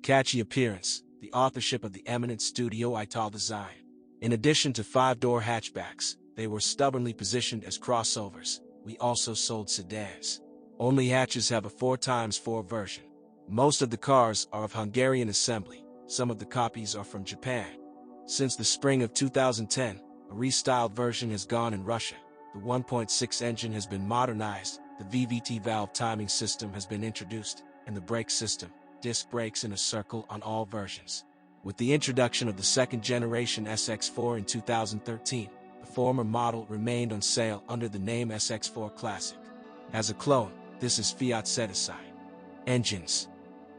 catchy appearance, the authorship of the eminent studio Ital Design. In addition to 5-door hatchbacks, they were stubbornly positioned as crossovers. We also sold sedans. Only hatches have a 4x4 version. Most of the cars are of Hungarian assembly. Some of the copies are from Japan. Since the spring of 2010, a restyled version has gone in Russia. The 1.6 engine has been modernized, the VVT valve timing system has been introduced, and the brake system, disc brakes in a circle on all versions. With the introduction of the second-generation SX4 in 2013, the former model remained on sale under the name SX4 Classic. As a clone, this is Fiat set-aside. Engines.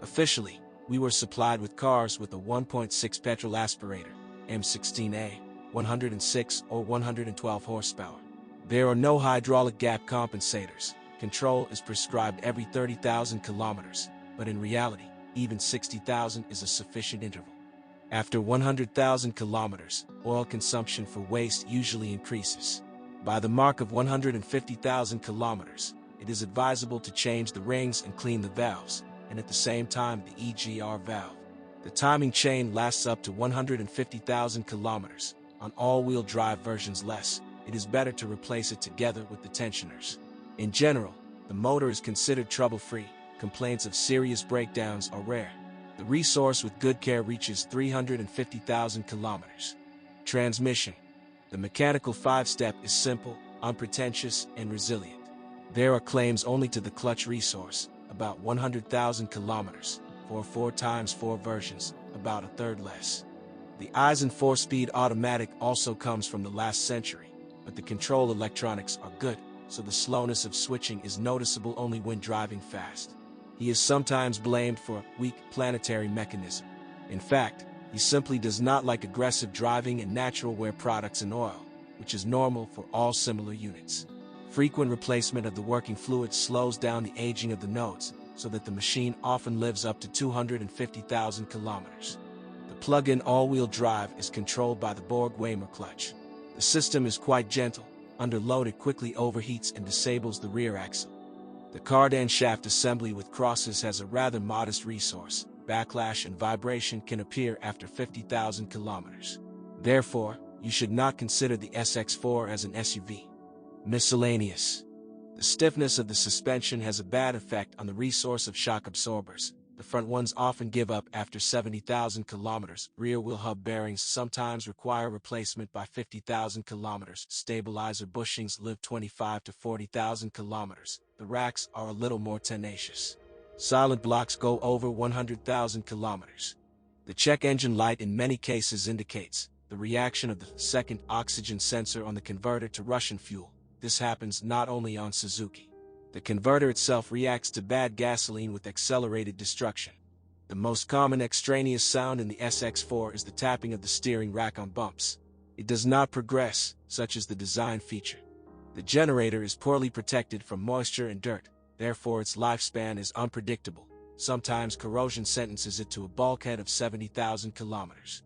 Officially, we were supplied with cars with a 1.6 petrol aspirator, M16A, 106 or 112 horsepower. There are no hydraulic gap compensators. Control is prescribed every 30,000 kilometers, but in reality, even 60,000 is a sufficient interval. After 100,000 kilometers, oil consumption for waste usually increases. By the mark of 150,000 kilometers, it is advisable to change the rings and clean the valves, and at the same time the EGR valve. The timing chain lasts up to 150,000 kilometers. On all-wheel drive versions less, it is better to replace it together with the tensioners. In general, the motor is considered trouble-free. Complaints of serious breakdowns are rare. The resource with good care reaches 350,000 kilometers. Transmission. The mechanical 5-step is simple, unpretentious, and resilient. There are claims only to the clutch resource, about 100,000 kilometers, for 4x4 versions, about a third less. The Eisen 4-speed automatic also comes from the last century, but the control electronics are good, so the slowness of switching is noticeable only when driving fast. He is sometimes blamed for a weak planetary mechanism. In fact, he simply does not like aggressive driving and natural wear products and oil, which is normal for all similar units. Frequent replacement of the working fluid slows down the aging of the nodes, so that the machine often lives up to 250,000 kilometers. The plug-in all-wheel drive is controlled by the Borg-Weimer clutch. The system is quite gentle. Under load it quickly overheats and disables the rear axle. The cardan shaft assembly with crosses has a rather modest resource. Backlash and vibration can appear after 50,000 kilometers. Therefore, you should not consider the SX4 as an SUV. Miscellaneous. The stiffness of the suspension has a bad effect on the resource of shock absorbers. The front ones often give up after 70,000 kilometers. Rear-wheel hub bearings sometimes require replacement by 50,000 kilometers. Stabilizer bushings live 25 to 40,000 kilometers. The racks are a little more tenacious. Silent blocks go over 100,000 kilometers. The check engine light in many cases indicates the reaction of the second oxygen sensor on the converter to Russian fuel. This happens not only on Suzuki. The converter itself reacts to bad gasoline with accelerated destruction. The most common extraneous sound in the SX4 is the tapping of the steering rack on bumps. It does not progress, such as the design feature. The generator is poorly protected from moisture and dirt, therefore its lifespan is unpredictable. Sometimes corrosion sentences it to a bulkhead of 70,000 kilometers.